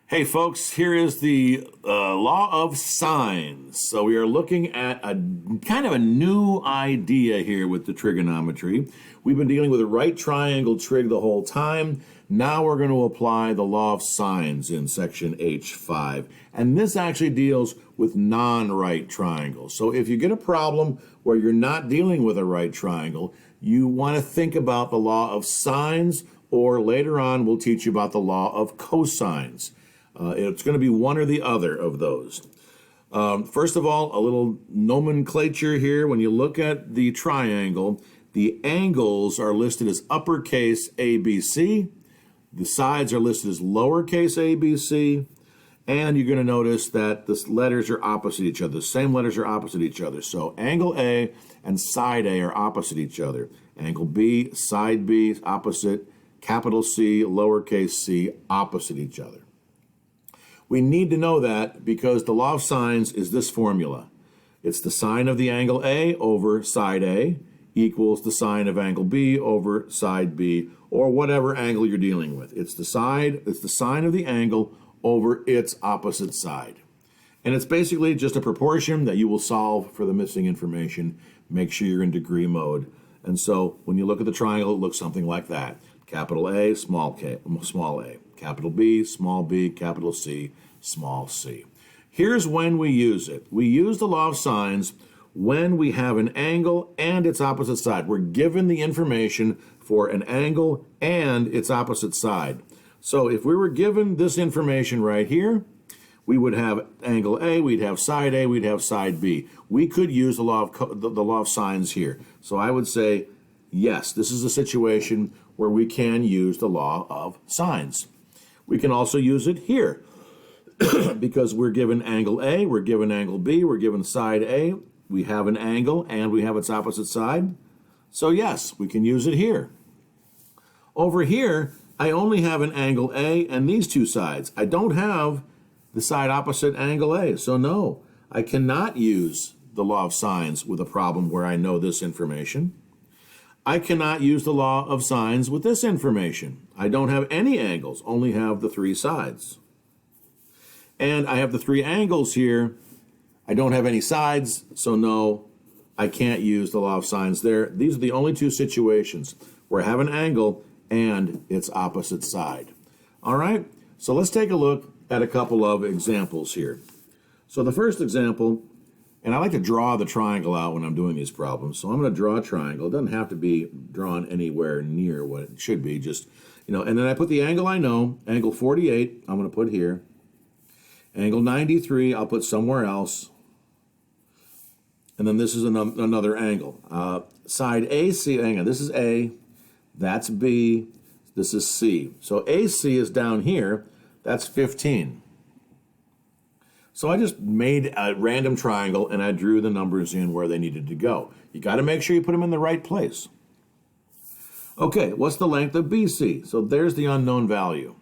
Hey folks, here is the law of sines. So we are looking at a kind of a new idea here with the trigonometry. We've been dealing with a right triangle trig the whole time. Now we're going to apply the law of sines in section H-5. And this actually deals with non-right triangles. So if you get a problem where you're not dealing with a right triangle, you want to think about the law of sines, or later on we'll teach you about the law of cosines. It's going to be one or the other of those. First of all, a little nomenclature here. When you look at the triangle, the angles are listed as uppercase ABC. The sides are listed as lowercase ABC. And you're going to notice that the letters are opposite each other. The same letters are opposite each other. So angle A and side A are opposite each other. Angle B, side B, opposite. Capital C, lowercase c, opposite each other. We need to know that because the law of sines is this formula. It's the sine of the angle A over side A equals the sine of angle B over side B, or whatever angle you're dealing with. It's the sine of the angle over its opposite side. And it's basically just a proportion that you will solve for the missing information. Make sure you're in degree mode. And so when you look at the triangle, it looks something like that. Capital A, small a. Capital B, small b, capital C, small c. Here's when we use it. We use the law of sines when we have an angle and its opposite side. We're given the information for an angle and its opposite side. So if we were given this information right here, we would have angle A, we'd have side A, we'd have side B. We could use the law of sines here. So I would say, yes, this is a situation where we can use the law of sines. We can also use it here because we're given angle A, we're given angle B, we're given side A, we have an angle and we have its opposite side. So yes, we can use it here. Over here, I only have an angle A and these two sides. I don't have the side opposite angle A, so no, I cannot use the law of sines with a problem where I know this information. I cannot use the law of sines with this information. I don't have any angles, only have the three sides. And I have the three angles here. I don't have any sides, so no, I can't use the law of sines there. These are the only two situations where I have an angle and its opposite side. All right, so let's take a look at a couple of examples here. So the first example, and I like to draw the triangle out when I'm doing these problems. So I'm going to draw a triangle. It doesn't have to be drawn anywhere near what it should be. Just, and then I put the angle I know, angle 48, I'm going to put here. Angle 93, I'll put somewhere else. And then this is another angle. Side AC, hang on, this is A, that's B, this is C. So AC is down here, that's 15. So I just made a random triangle and I drew the numbers in where they needed to go. You got to make sure you put them in the right place. Okay, what's the length of BC? So there's the unknown value.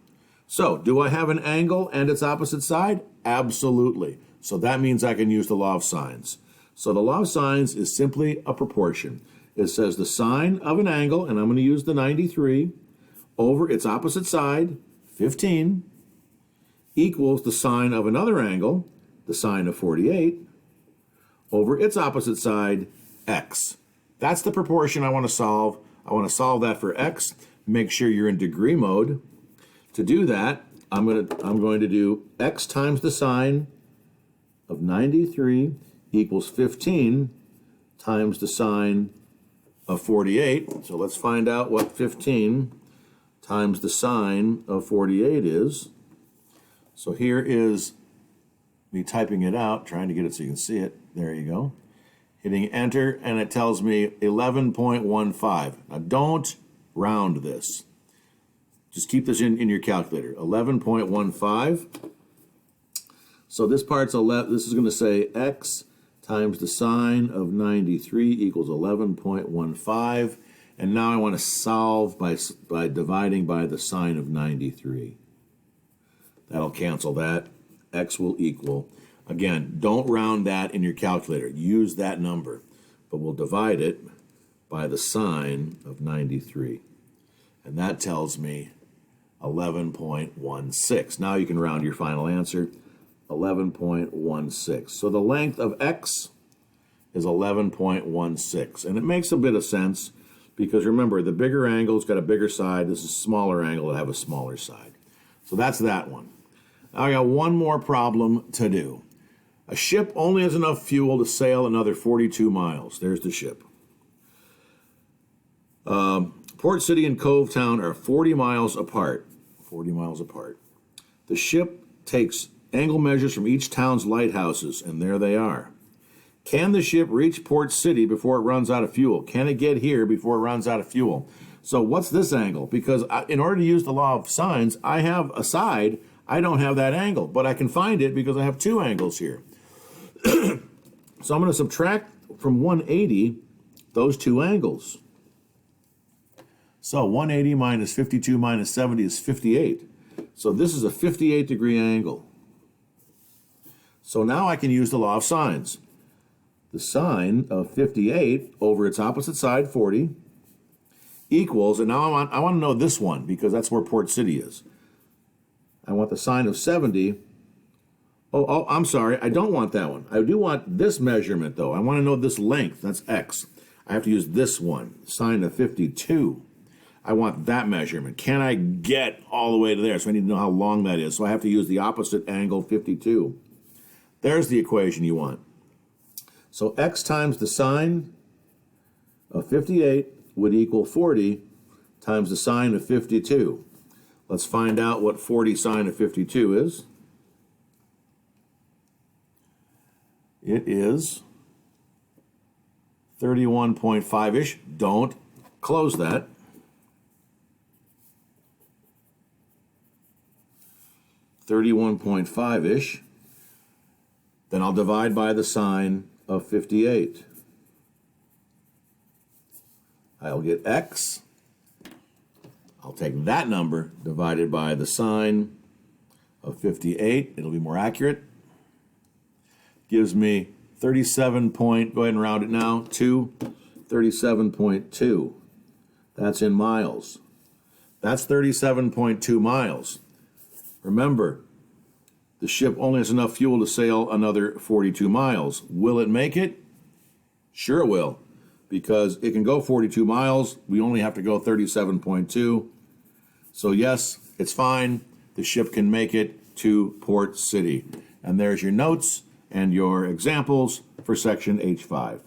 So do I have an angle and its opposite side? Absolutely. So that means I can use the law of sines. So the law of sines is simply a proportion. It says the sine of an angle, and I'm going to use the 93, over its opposite side, 15, equals the sine of another angle, the sine of 48, over its opposite side, x. That's the proportion I want to solve. I want to solve that for x. Make sure you're in degree mode. To do that, I'm going to do x times the sine of 93 equals 15 times the sine of 48. So let's find out what 15 times the sine of 48 is. So here is me typing it out, trying to get it so you can see it. There you go. Hitting enter, and it tells me 11.15. Now don't round this. Just keep this in your calculator. 11.15. So this part's 11. This is going to say x times the sine of 93 equals 11.15. And now I want to solve by dividing by the sine of 93. That'll cancel that. X will equal. Again, don't round that in your calculator. Use that number. But we'll divide it by the sine of 93. And that tells me 11.16. Now you can round your final answer, 11.16. So the length of X is 11.16. And it makes a bit of sense because remember, the bigger angle's got a bigger side. This is a smaller angle that have a smaller side. So that's that one. Now I got one more problem to do. A ship only has enough fuel to sail another 42 miles. There's the ship. Port City and Cove Town are 40 miles apart. 40 miles apart. The ship takes angle measures from each town's lighthouses, and there they are. Can the ship reach Port City before it runs out of fuel? Can it get here before it runs out of fuel? So what's this angle? Because in order to use the law of sines, I have a side. I don't have that angle, but I can find it because I have two angles here. So I'm going to subtract from 180 those two angles. So 180 minus 52 minus 70 is 58. So this is a 58-degree angle. So now I can use the law of sines. The sine of 58 over its opposite side, 40, equals, and now I want to know this one because that's where Port City is. I want the sine of 70. Oh, I'm sorry. I don't want that one. I do want this measurement, though. I want to know this length. That's X. I have to use this one, sine of 52. I want that measurement. Can I get all the way to there? So I need to know how long that is. So I have to use the opposite angle, 52. There's the equation you want. So X times the sine of 58 would equal 40 times the sine of 52. Let's find out what 40 sine of 52 is. It is 31.5-ish. Don't close that. 31.5-ish. Then I'll divide by the sine of 58. I'll get X. I'll take that number divided by the sine of 58. It'll be more accurate. Gives me 37 point, go ahead and round it now, 37.2. That's in miles. That's 37.2 miles. Remember, the ship only has enough fuel to sail another 42 miles. Will it make it? Sure it will, because it can go 42 miles. We only have to go 37.2. So yes, it's fine. The ship can make it to Port City. And there's your notes and your examples for section H5.